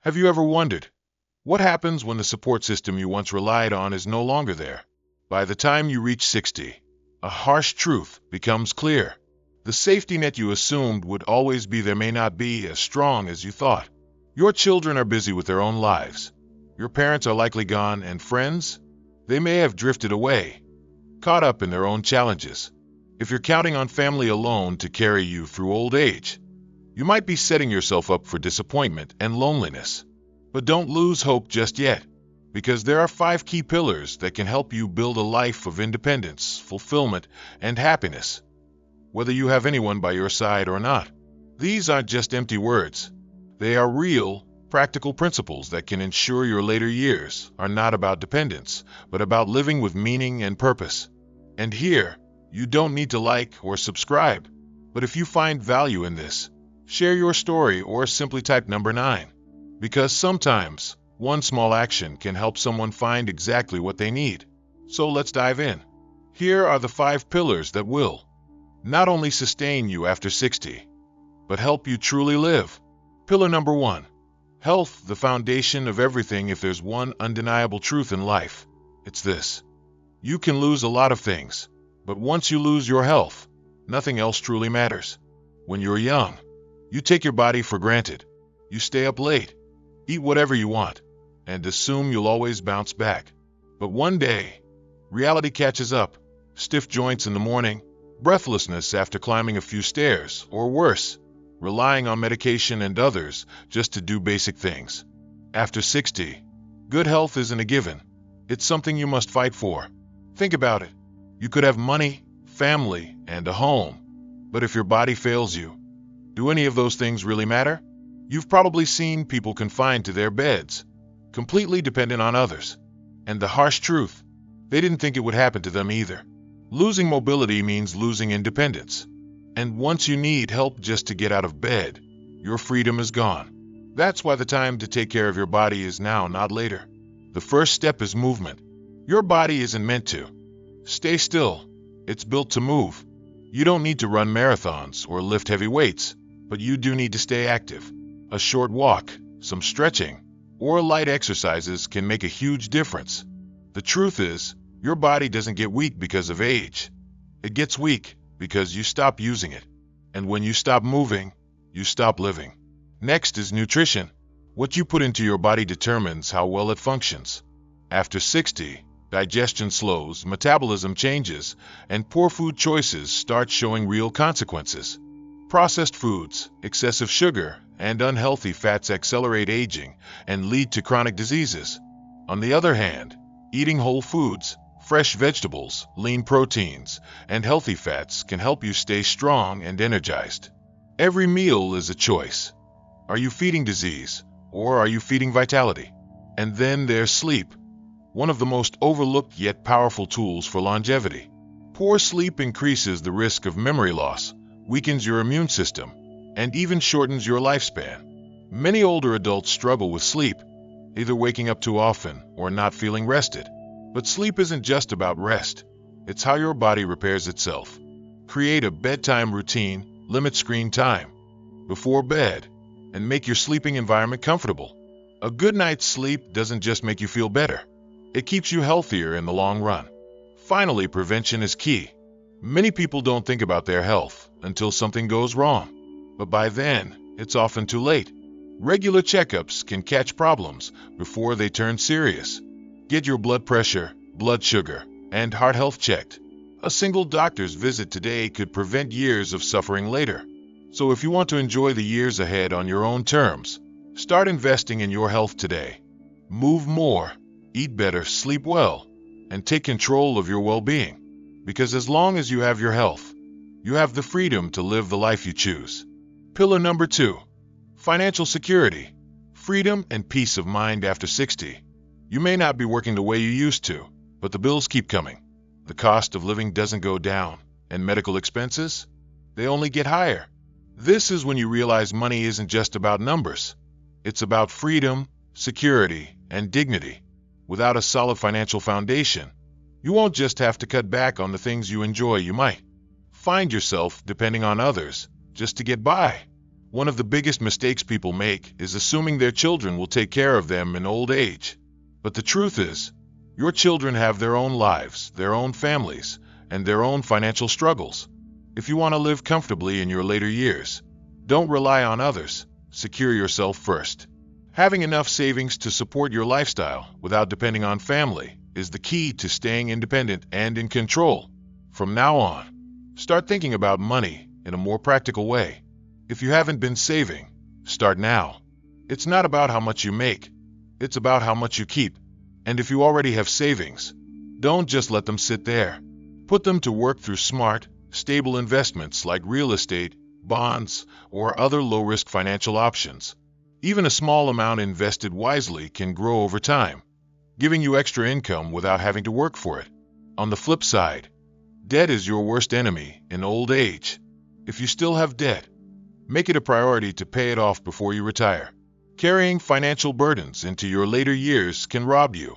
Have you ever wondered, what happens when the support system you once relied on is no longer there? By the time you reach 60, a harsh truth becomes clear. The safety net you assumed would always be there may not be as strong as you thought. Your children are busy with their own lives. Your parents are likely gone, and friends? They may have drifted away, caught up in their own challenges. If you're counting on family alone to carry you through old age, you might be setting yourself up for disappointment and loneliness. But don't lose hope just yet, because there are 5 key pillars that can help you build a life of independence, fulfillment, and happiness, whether you have anyone by your side or not. These aren't just empty words. They are real, practical principles that can ensure your later years are not about dependence, but about living with meaning and purpose. And here, you don't need to like or subscribe, but if you find value in this, share your story or simply type number 9. Because sometimes, one small action can help someone find exactly what they need. So let's dive in. Here are the 5 pillars that will not only sustain you after 60, but help you truly live. Pillar number 1. Health, the foundation of everything. If there's one undeniable truth in life, it's this. You can lose a lot of things, but once you lose your health, nothing else truly matters. When you're young, you take your body for granted. You stay up late, eat whatever you want, and assume you'll always bounce back. But one day, reality catches up. Stiff joints in the morning, breathlessness after climbing a few stairs, or worse, relying on medication and others just to do basic things. After 60, good health isn't a given. It's something you must fight for. Think about it. You could have money, family, and a home, but if your body fails you, do any of those things really matter? You've probably seen people confined to their beds, completely dependent on others. And the harsh truth, they didn't think it would happen to them either. Losing mobility means losing independence. And once you need help just to get out of bed, your freedom is gone. That's why the time to take care of your body is now, not later. The first step is movement. Your body isn't meant to stay still. It's built to move. You don't need to run marathons or lift heavy weights, but you do need to stay active. A short walk, some stretching, or light exercises can make a huge difference. The truth is, your body doesn't get weak because of age. It gets weak because you stop using it. And when you stop moving, you stop living. Next is nutrition. What you put into your body determines how well it functions. After 60, digestion slows, metabolism changes, and poor food choices start showing real consequences. Processed foods, excessive sugar, and unhealthy fats accelerate aging and lead to chronic diseases. On the other hand, eating whole foods, fresh vegetables, lean proteins, and healthy fats can help you stay strong and energized. Every meal is a choice. Are you feeding disease, or are you feeding vitality? And then there's sleep, one of the most overlooked yet powerful tools for longevity. Poor sleep increases the risk of memory loss, weakens your immune system, and even shortens your lifespan. Many older adults struggle with sleep, either waking up too often or not feeling rested. But sleep isn't just about rest. It's how your body repairs itself. Create a bedtime routine, limit screen time before bed, and make your sleeping environment comfortable. A good night's sleep doesn't just make you feel better. It keeps you healthier in the long run. Finally, prevention is key. Many people don't think about their health until something goes wrong. But by then, it's often too late. Regular checkups can catch problems before they turn serious. Get your blood pressure, blood sugar, and heart health checked. A single doctor's visit today could prevent years of suffering later. So if you want to enjoy the years ahead on your own terms, start investing in your health today. Move more, eat better, sleep well, and take control of your well-being. Because as long as you have your health, you have the freedom to live the life you choose. Pillar number 2. Financial security. Freedom and peace of mind after 60. You may not be working the way you used to, but the bills keep coming. The cost of living doesn't go down, and medical expenses, they only get higher. This is when you realize money isn't just about numbers. It's about freedom, security, and dignity. Without a solid financial foundation, you won't just have to cut back on the things you enjoy. You might find yourself depending on others just to get by. One of the biggest mistakes people make is assuming their children will take care of them in old age. But the truth is, your children have their own lives, their own families, and their own financial struggles. If you want to live comfortably in your later years, don't rely on others. Secure yourself first. Having enough savings to support your lifestyle without depending on family is the key to staying independent and in control. From now on, start thinking about money in a more practical way. If you haven't been saving, start now. It's not about how much you make, it's about how much you keep. And if you already have savings, don't just let them sit there. Put them to work through smart, stable investments like real estate, bonds, or other low-risk financial options. Even a small amount invested wisely can grow over time, giving you extra income without having to work for it. On the flip side, debt is your worst enemy in old age. If you still have debt, make it a priority to pay it off before you retire. Carrying financial burdens into your later years can rob you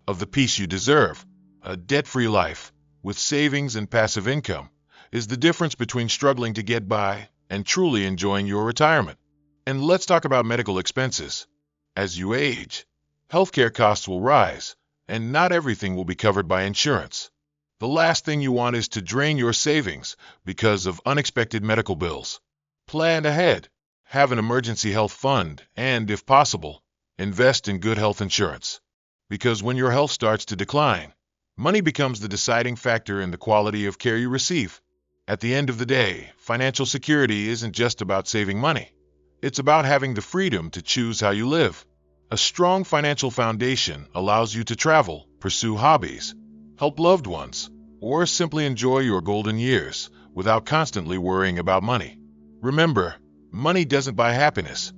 of the peace you deserve. A debt-free life, with savings and passive income, is the difference between struggling to get by and truly enjoying your retirement. And let's talk about medical expenses. As you age, healthcare costs will rise, and not everything will be covered by insurance. The last thing you want is to drain your savings because of unexpected medical bills. Plan ahead, have an emergency health fund, and, if possible, invest in good health insurance. Because when your health starts to decline, money becomes the deciding factor in the quality of care you receive. At the end of the day, financial security isn't just about saving money. It's about having the freedom to choose how you live. A strong financial foundation allows you to travel, pursue hobbies, help loved ones, or simply enjoy your golden years without constantly worrying about money. Remember, money doesn't buy happiness,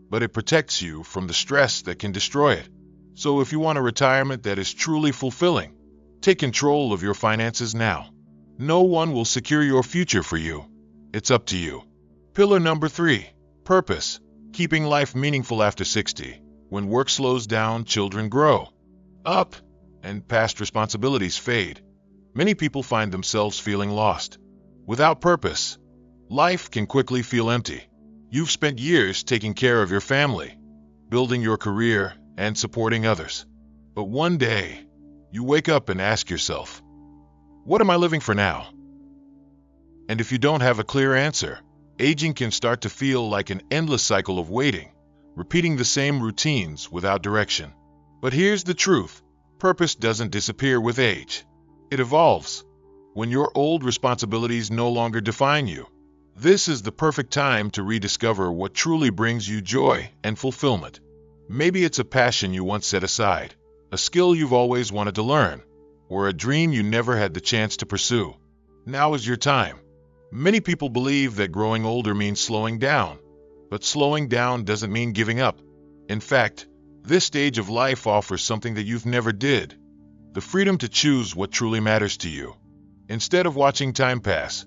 but it protects you from the stress that can destroy it. So if you want a retirement that is truly fulfilling, take control of your finances now. No one will secure your future for you. It's up to you. Pillar number 3, purpose. Keeping life meaningful after 60. When work slows down, children grow up, and past responsibilities fade, many people find themselves feeling lost. Without purpose, life can quickly feel empty. You've spent years taking care of your family, building your career, and supporting others. But one day, you wake up and ask yourself, what am I living for now? And if you don't have a clear answer, aging can start to feel like an endless cycle of waiting, repeating the same routines without direction. But here's the truth. Purpose doesn't disappear with age. It evolves. When your old responsibilities no longer define you, this is the perfect time to rediscover what truly brings you joy and fulfillment. Maybe it's a passion you once set aside, a skill you've always wanted to learn, or a dream you never had the chance to pursue. Now is your time. Many people believe that growing older means slowing down, but slowing down doesn't mean giving up. In fact, this stage of life offers something that you've never did: the freedom to choose what truly matters to you. Instead of watching time pass,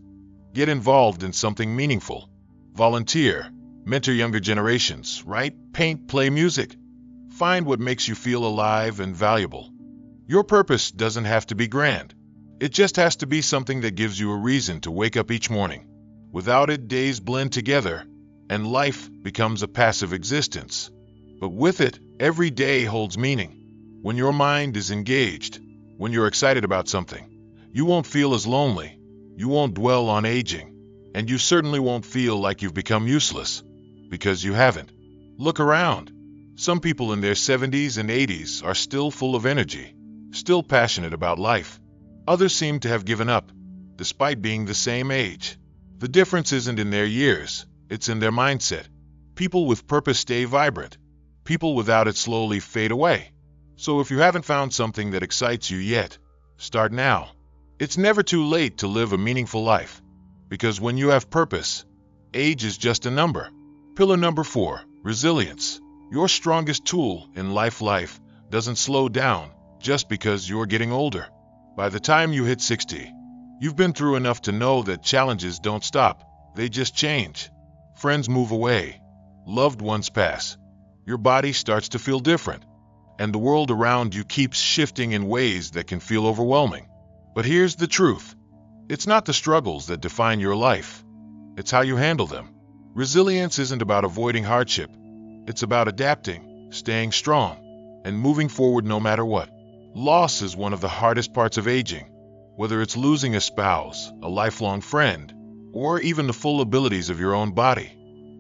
get involved in something meaningful. Volunteer, mentor younger generations, write, paint, play music. Find what makes you feel alive and valuable. Your purpose doesn't have to be grand. It just has to be something that gives you a reason to wake up each morning. Without it, days blend together, and life becomes a passive existence. But with it, every day holds meaning. When your mind is engaged, when you're excited about something, you won't feel as lonely, you won't dwell on aging, and you certainly won't feel like you've become useless, because you haven't. Look around. Some people in their 70s and 80s are still full of energy, still passionate about life. Others seem to have given up, despite being the same age. The difference isn't in their years, it's in their mindset. People with purpose stay vibrant. People without it slowly fade away. So if you haven't found something that excites you yet, start now. It's never too late to live a meaningful life, because when you have purpose, age is just a number. Pillar number 4, resilience. Your strongest tool in life doesn't slow down just because you're getting older. By the time you hit 60, you've been through enough to know that challenges don't stop, they just change. Friends move away, loved ones pass, your body starts to feel different, and the world around you keeps shifting in ways that can feel overwhelming. But here's the truth. It's not the struggles that define your life. It's how you handle them. Resilience isn't about avoiding hardship. It's about adapting, staying strong, and moving forward no matter what. Loss is one of the hardest parts of aging. Whether it's losing a spouse, a lifelong friend, or even the full abilities of your own body,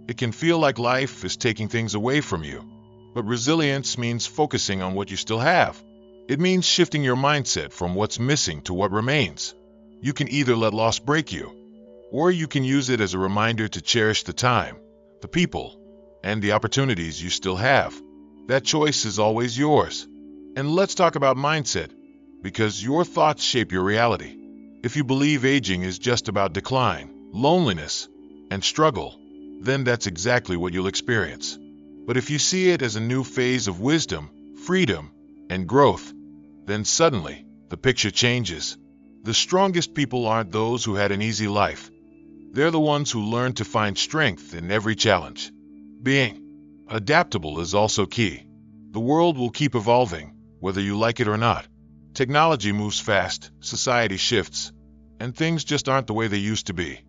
it can feel like life is taking things away from you. But resilience means focusing on what you still have. It means shifting your mindset from what's missing to what remains. You can either let loss break you, or you can use it as a reminder to cherish the time, the people, and the opportunities you still have. That choice is always yours. And let's talk about mindset, because your thoughts shape your reality. If you believe aging is just about decline, loneliness, and struggle, then that's exactly what you'll experience. But if you see it as a new phase of wisdom, freedom, and growth, then suddenly the picture changes. The strongest people aren't those who had an easy life. They're the ones who learn to find strength in every challenge. Being adaptable is also key. The world will keep evolving, whether you like it or not. Technology moves fast, society shifts, and things just aren't the way they used to be.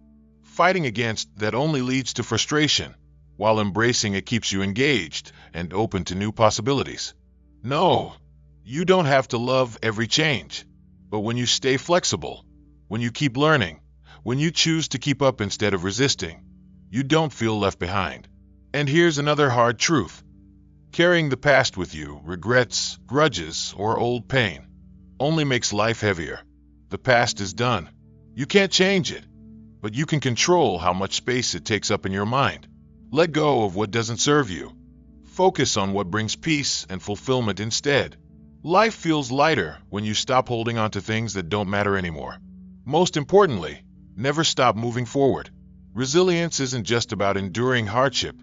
Fighting against that only leads to frustration, while embracing it keeps you engaged and open to new possibilities. No, you don't have to love every change, but when you stay flexible, when you keep learning, when you choose to keep up instead of resisting, you don't feel left behind. And here's another hard truth. Carrying the past with you, regrets, grudges, or old pain, only makes life heavier. The past is done. You can't change it, but you can control how much space it takes up in your mind. Let go of what doesn't serve you. Focus on what brings peace and fulfillment instead. Life feels lighter when you stop holding on to things that don't matter anymore. Most importantly, never stop moving forward. Resilience isn't just about enduring hardship.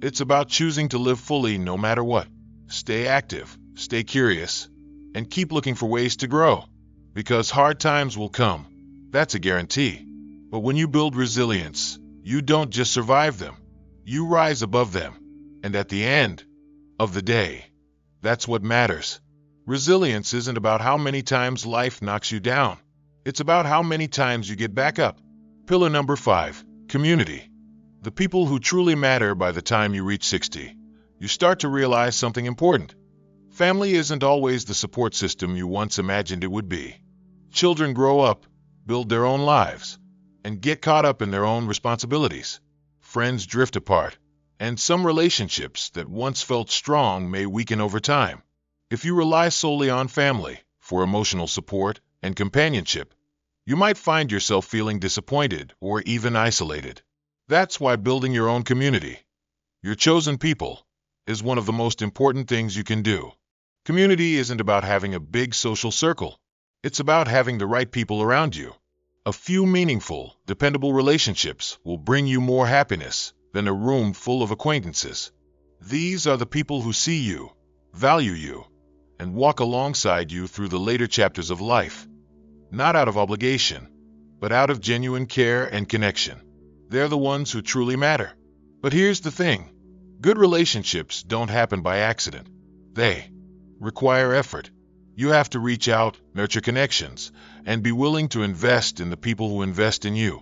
It's about choosing to live fully no matter what. Stay active, stay curious, and keep looking for ways to grow. Because hard times will come. That's a guarantee. But when you build resilience, you don't just survive them. You rise above them. And at the end of the day, that's what matters. Resilience isn't about how many times life knocks you down. It's about how many times you get back up. Pillar number 5, community. The people who truly matter by the time you reach 60. You start to realize something important. Family isn't always the support system you once imagined it would be. Children grow up, build their own lives, and get caught up in their own responsibilities. Friends drift apart, and some relationships that once felt strong may weaken over time. If you rely solely on family for emotional support and companionship, you might find yourself feeling disappointed or even isolated. That's why building your own community, your chosen people, is one of the most important things you can do. Community isn't about having a big social circle. It's about having the right people around you. A few meaningful, dependable relationships will bring you more happiness than a room full of acquaintances. These are the people who see you, value you, and walk alongside you through the later chapters of life. Not out of obligation, but out of genuine care and connection. They're the ones who truly matter. But here's the thing. Good relationships don't happen by accident. They require effort. You have to reach out, nurture connections, and be willing to invest in the people who invest in you.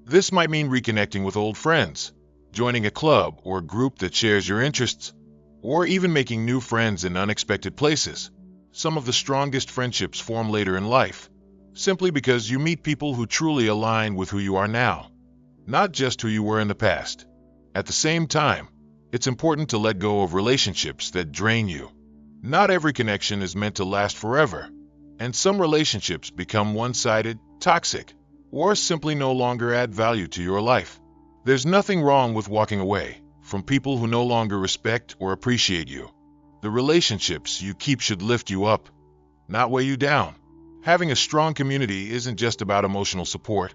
This might mean reconnecting with old friends, joining a club or group that shares your interests, or even making new friends in unexpected places. Some of the strongest friendships form later in life, simply because you meet people who truly align with who you are now, not just who you were in the past. At the same time, it's important to let go of relationships that drain you. Not every connection is meant to last forever, and some relationships become one-sided, toxic, or simply no longer add value to your life. There's nothing wrong with walking away from people who no longer respect or appreciate you. The relationships you keep should lift you up, not weigh you down. Having a strong community isn't just about emotional support.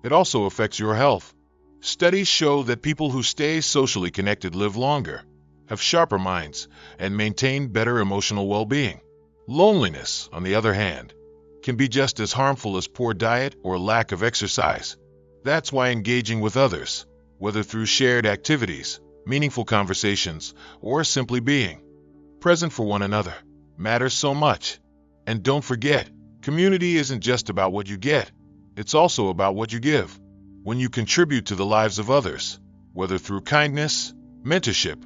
It also affects your health. Studies show that people who stay socially connected live longer, have sharper minds, and maintain better emotional well-being. Loneliness, on the other hand, can be just as harmful as poor diet or lack of exercise. That's why engaging with others, whether through shared activities, meaningful conversations, or simply being present for one another, matters so much. And don't forget, community isn't just about what you get. It's also about what you give. When you contribute to the lives of others, Whether through kindness, mentorship,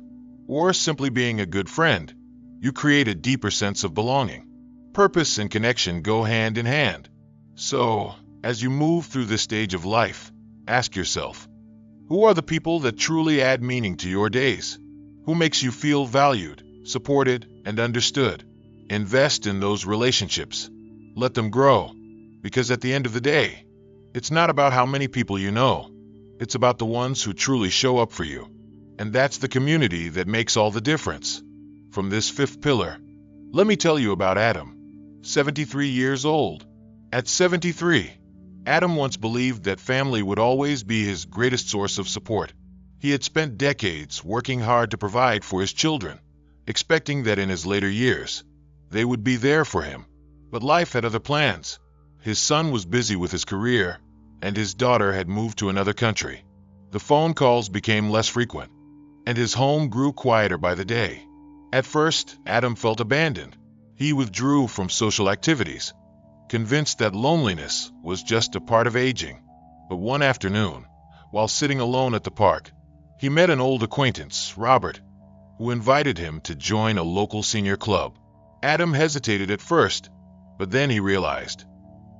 or simply being a good friend, you create a deeper sense of belonging. Purpose and connection go hand in hand. So, as you move through this stage of life, ask yourself, who are the people that truly add meaning to your days? Who makes you feel valued, supported, and understood? Invest in those relationships. Let them grow. Because at the end of the day, it's not about how many people you know. It's about the ones who truly show up for you. And that's the community that makes all the difference. From this fifth pillar, let me tell you about Adam, 73 years old. At 73, Adam once believed that family would always be his greatest source of support. He had spent decades working hard to provide for his children, expecting that in his later years, they would be there for him. But life had other plans. His son was busy with his career, and his daughter had moved to another country. The phone calls became less frequent, and his home grew quieter by the day. At first, Adam felt abandoned. He withdrew from social activities, convinced that loneliness was just a part of aging. But one afternoon, while sitting alone at the park, he met an old acquaintance, Robert, who invited him to join a local senior club. Adam hesitated at first, but then he realized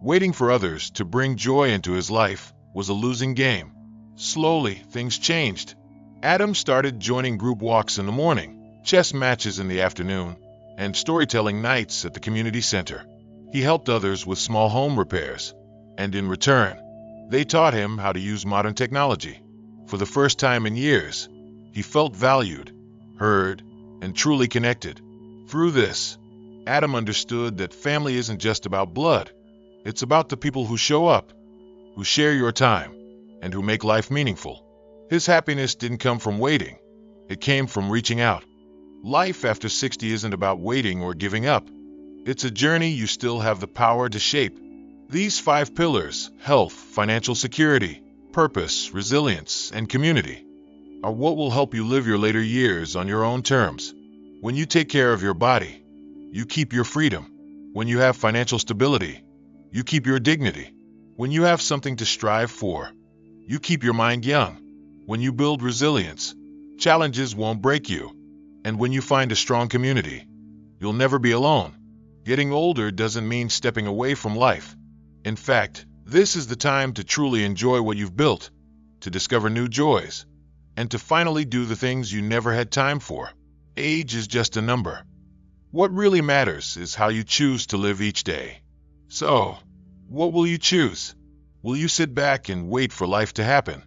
waiting for others to bring joy into his life was a losing game. Slowly, things changed. Adam started joining group walks in the morning, chess matches in the afternoon, and storytelling nights at the community center. He helped others with small home repairs, and in return, they taught him how to use modern technology. For the first time in years, he felt valued, heard, and truly connected. Through this, Adam understood that family isn't just about blood. It's about the people who show up, who share your time, and who make life meaningful. His happiness didn't come from waiting. It came from reaching out. Life after 60 isn't about waiting or giving up. It's a journey you still have the power to shape. These 5 pillars, health, financial security, purpose, resilience, and community, are what will help you live your later years on your own terms. When you take care of your body, you keep your freedom. When you have financial stability, you keep your dignity. When you have something to strive for, you keep your mind young. When you build resilience, challenges won't break you. And when you find a strong community, you'll never be alone. Getting older doesn't mean stepping away from life. In fact, this is the time to truly enjoy what you've built, to discover new joys, and to finally do the things you never had time for. Age is just a number. What really matters is how you choose to live each day. So, what will you choose? Will you sit back and wait for life to happen?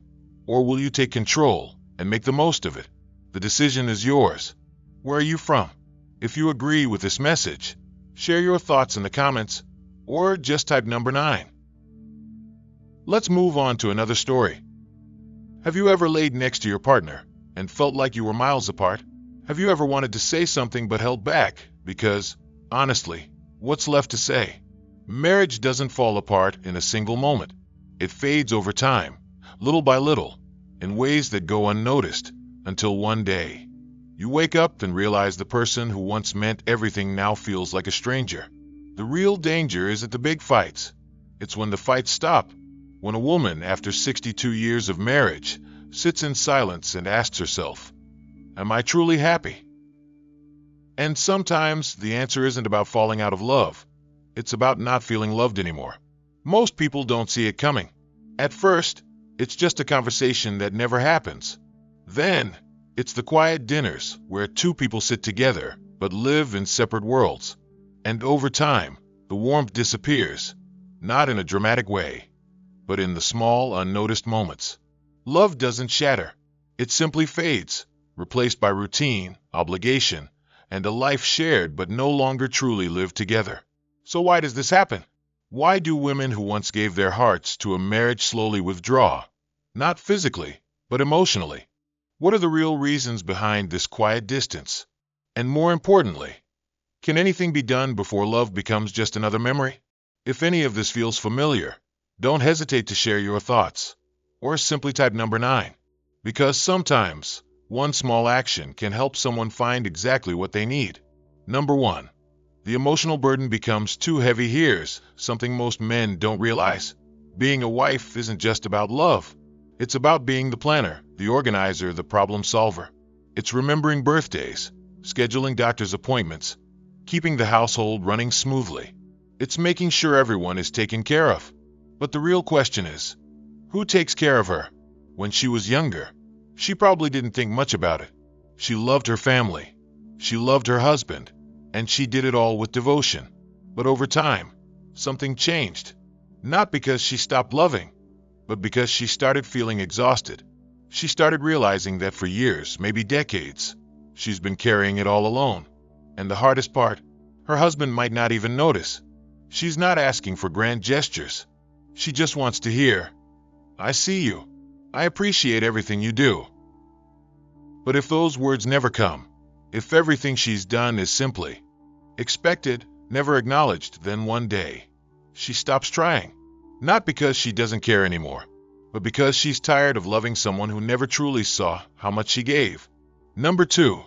Or will you take control and make the most of it? The decision is yours. Where are you from? If you agree with this message, share your thoughts in the comments, or just type number 9. Let's move on to another story. Have you ever laid next to your partner and felt like you were miles apart? Have you ever wanted to say something but held back because, honestly, what's left to say? Marriage doesn't fall apart in a single moment. It fades over time, little by little, in ways that go unnoticed, until one day, you wake up and realize the person who once meant everything now feels like a stranger. The real danger isn't the big fights. It's when the fights stop. When a woman, after 62 years of marriage, sits in silence and asks herself, "Am I truly happy?" And sometimes the answer isn't about falling out of love. It's about not feeling loved anymore. Most people don't see it coming. At first, it's just a conversation that never happens. Then, it's the quiet dinners where 2 people sit together but live in separate worlds. And over time, the warmth disappears, not in a dramatic way, but in the small, unnoticed moments. Love doesn't shatter. It simply fades, replaced by routine, obligation, and a life shared but no longer truly lived together. So why does this happen? Why do women who once gave their hearts to a marriage slowly withdraw? Not physically, but emotionally. What are the real reasons behind this quiet distance? And more importantly, can anything be done before love becomes just another memory? If any of this feels familiar, don't hesitate to share your thoughts, or simply type number 9. Because sometimes, one small action can help someone find exactly what they need. Number 1. The emotional burden becomes too heavy. Here's something most men don't realize. Being a wife isn't just about love. It's about being the planner, the organizer, the problem solver. It's remembering birthdays, scheduling doctor's appointments, keeping the household running smoothly. It's making sure everyone is taken care of. But the real question is, who takes care of her? When she was younger, she probably didn't think much about it. She loved her family. She loved her husband, and she did it all with devotion. But over time, something changed. Not because she stopped loving, but because she started feeling exhausted. She started realizing that for years, maybe decades, she's been carrying it all alone. And the hardest part, her husband might not even notice. She's not asking for grand gestures. She just wants to hear, "I see you. I appreciate everything you do." But if those words never come, if everything she's done is simply expected, never acknowledged, then one day, she stops trying. Not because she doesn't care anymore, but because she's tired of loving someone who never truly saw how much she gave. Number 2,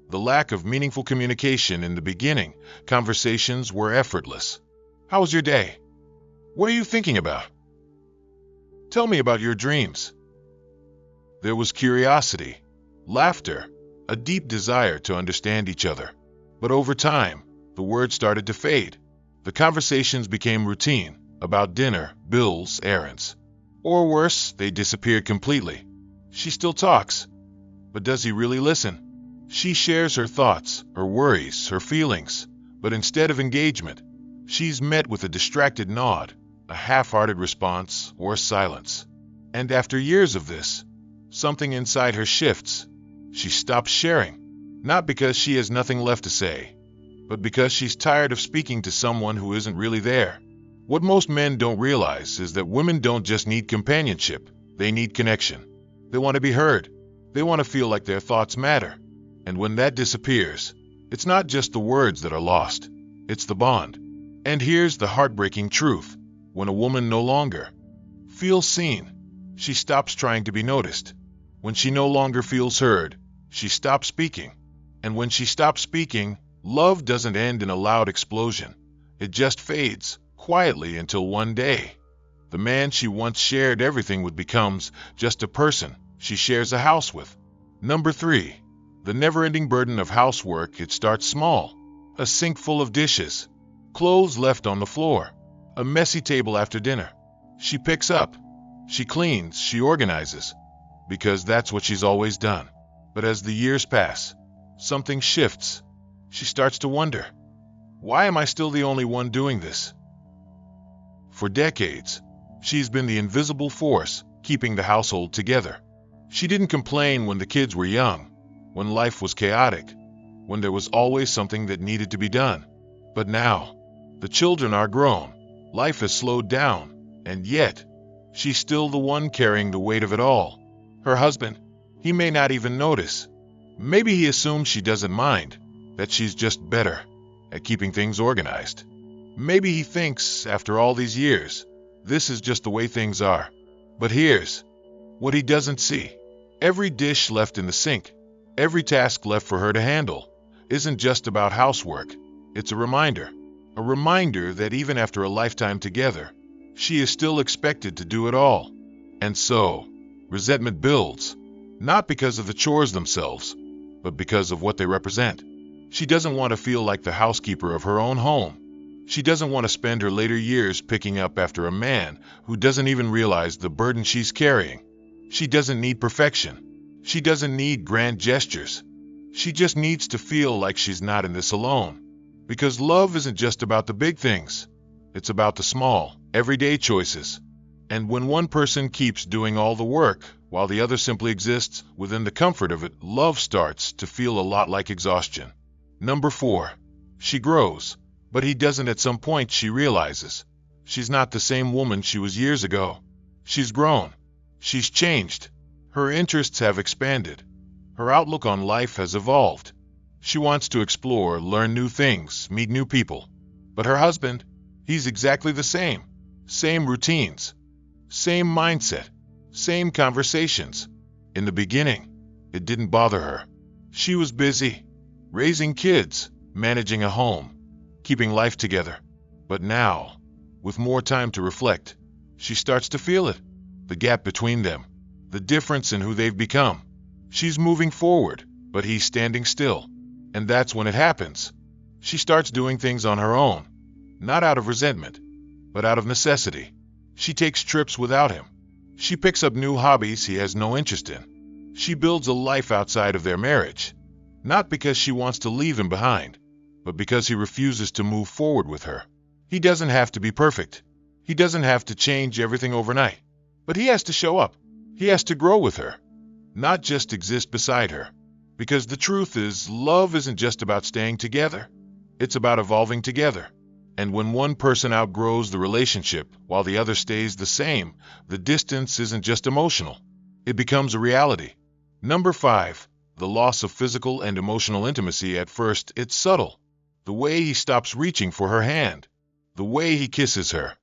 the lack of meaningful communication. In the beginning, conversations were effortless. How was your day? What are you thinking about? Tell me about your dreams. There was curiosity, laughter, a deep desire to understand each other. But over time, the words started to fade. The conversations became routine, about dinner, bills, errands. Or worse, they disappeared completely. She still talks, but does he really listen? She shares her thoughts, her worries, her feelings, but instead of engagement, she's met with a distracted nod, a half-hearted response, or silence. And after years of this, something inside her shifts. She stops sharing, not because she has nothing left to say, but because she's tired of speaking to someone who isn't really there. What most men don't realize is that women don't just need companionship, they need connection. They want to be heard. They want to feel like their thoughts matter. And when that disappears, it's not just the words that are lost, it's the bond. And here's the heartbreaking truth. When a woman no longer feels seen, she stops trying to be noticed. When she no longer feels heard, she stops speaking. And when she stops speaking, love doesn't end in a loud explosion. It just fades, quietly, until one day, the man she once shared everything with becomes just a person she shares a house with. Number 3, the never-ending burden of housework. It starts small. A sink full of dishes, clothes left on the floor, a messy table after dinner. She picks up, she cleans, she organizes, because that's what she's always done. But as the years pass, something shifts. She starts to wonder, why am I still the only one doing this? For decades, she's been the invisible force keeping the household together. She didn't complain when the kids were young, when life was chaotic, when there was always something that needed to be done. But now, the children are grown, life has slowed down, and yet, she's still the one carrying the weight of it all. Her husband, he may not even notice. Maybe he assumes she doesn't mind, that she's just better at keeping things organized. Maybe he thinks, after all these years, this is just the way things are. But here's what he doesn't see. Every dish left in the sink, every task left for her to handle, isn't just about housework. It's a reminder that even after a lifetime together, she is still expected to do it all. And so, resentment builds, not because of the chores themselves, but because of what they represent. She doesn't want to feel like the housekeeper of her own home. She doesn't want to spend her later years picking up after a man who doesn't even realize the burden she's carrying. She doesn't need perfection. She doesn't need grand gestures. She just needs to feel like she's not in this alone. Because love isn't just about the big things. It's about the small, everyday choices. And when one person keeps doing all the work, while the other simply exists within the comfort of it, love starts to feel a lot like exhaustion. Number 4, she grows. But he doesn't. At some point, she realizes she's not the same woman she was years ago. She's grown. She's changed. Her interests have expanded. Her outlook on life has evolved. She wants to explore, learn new things, meet new people. But her husband, he's exactly the same. Same routines. Same mindset. Same conversations. In the beginning, it didn't bother her. She was busy, raising kids, managing a home, keeping life together. But now, with more time to reflect, she starts to feel it. The gap between them. the difference in who they've become. She's moving forward, but he's standing still. And that's when it happens. She starts doing things on her own, not out of resentment, but out of necessity. She takes trips without him. She picks up new hobbies he has no interest in. She builds a life outside of their marriage, not because she wants to leave him behind, but because he refuses to move forward with her. He doesn't have to be perfect. He doesn't have to change everything overnight. But he has to show up. He has to grow with her, not just exist beside her. Because the truth is, love isn't just about staying together. It's about evolving together. And when one person outgrows the relationship while the other stays the same, the distance isn't just emotional. It becomes a reality. Number 5, the loss of physical and emotional intimacy. At first, it's subtle. The way he stops reaching for her hand. The way he kisses her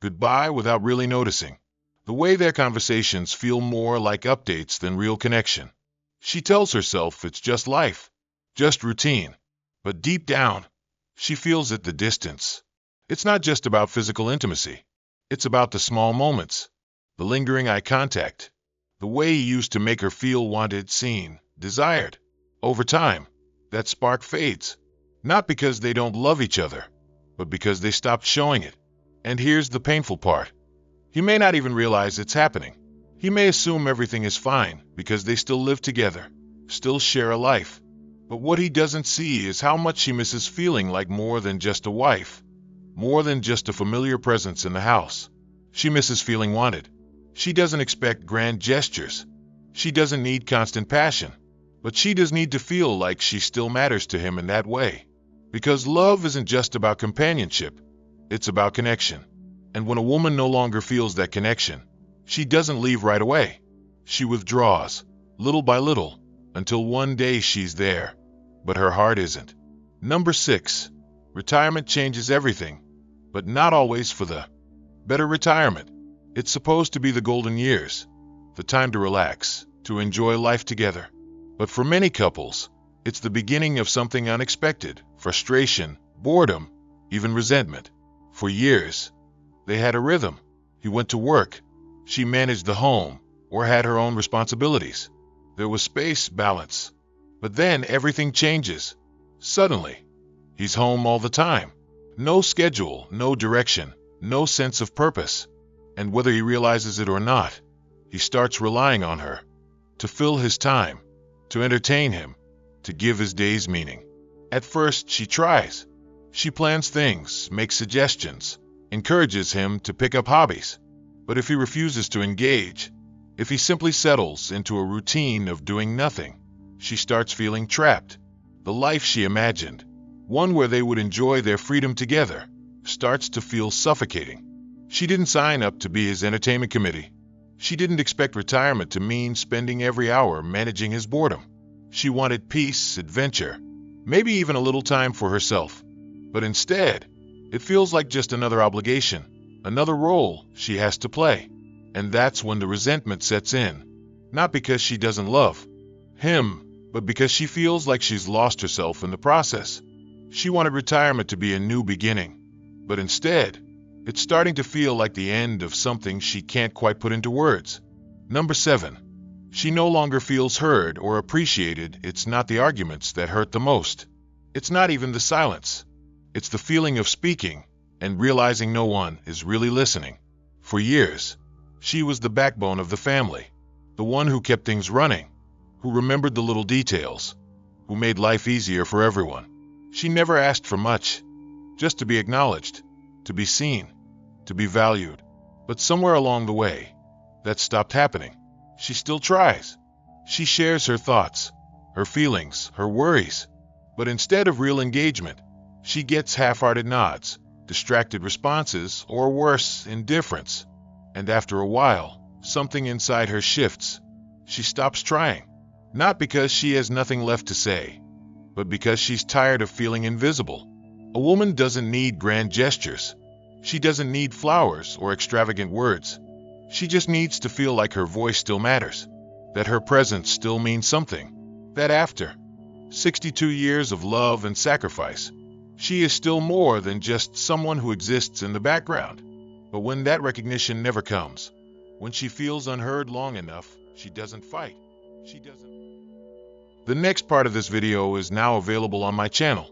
goodbye without really noticing. The way their conversations feel more like updates than real connection. She tells herself it's just life, just routine. But deep down, she feels it, the distance. It's not just about physical intimacy. It's about the small moments, the lingering eye contact, the way he used to make her feel wanted, seen, desired. Over time, that spark fades. Not because they don't love each other, but because they stopped showing it. And here's the painful part. He may not even realize it's happening. He may assume everything is fine because they still live together, still share a life. But what he doesn't see is how much she misses feeling like more than just a wife, more than just a familiar presence in the house. She misses feeling wanted. She doesn't expect grand gestures. She doesn't need constant passion. But she does need to feel like she still matters to him in that way. Because love isn't just about companionship. It's about connection. And when a woman no longer feels that connection, she doesn't leave right away. She withdraws, little by little, until one day she's there, but her heart isn't. Number 6, retirement changes everything, but not always for the better. Retirement. It's supposed to be the golden years, the time to relax, to enjoy life together. But for many couples, it's the beginning of something unexpected, frustration, boredom, even resentment. For years, they had a rhythm. He went to work. She managed the home or had her own responsibilities. There was space, balance. But then everything changes. Suddenly, he's home all the time. No schedule, no direction, no sense of purpose. And whether he realizes it or not, he starts relying on her to fill his time, to entertain him, to give his days meaning. At first, she tries. She plans things, makes suggestions, encourages him to pick up hobbies. But if he refuses to engage, if he simply settles into a routine of doing nothing, she starts feeling trapped. The life she imagined, one where they would enjoy their freedom together, starts to feel suffocating. She didn't sign up to be his entertainment committee. She didn't expect retirement to mean spending every hour managing his boredom. She wanted peace, adventure, maybe even a little time for herself. But instead, it feels like just another obligation, another role she has to play. And that's when the resentment sets in. Not because she doesn't love him, but because she feels like she's lost herself in the process. She wanted retirement to be a new beginning. But instead, it's starting to feel like the end of something she can't quite put into words. Number 7. She no longer feels heard or appreciated. It's not the arguments that hurt the most. It's not even the silence. It's the feeling of speaking and realizing no one is really listening. For years, she was the backbone of the family, the one who kept things running, who remembered the little details, who made life easier for everyone. She never asked for much, just to be acknowledged, to be seen, to be valued. But somewhere along the way, that stopped happening. She still tries. She shares her thoughts, her feelings, her worries. But instead of real engagement, she gets half-hearted nods, distracted responses, or worse, indifference. And after a while, something inside her shifts. She stops trying. Not because she has nothing left to say, but because she's tired of feeling invisible. A woman doesn't need grand gestures. She doesn't need flowers or extravagant words. She just needs to feel like her voice still matters, that her presence still means something, that after 62 years of love and sacrifice, she is still more than just someone who exists in the background. But when that recognition never comes, when she feels unheard long enough, She doesn't fight. She doesn't. The next part of this video is now available on my channel.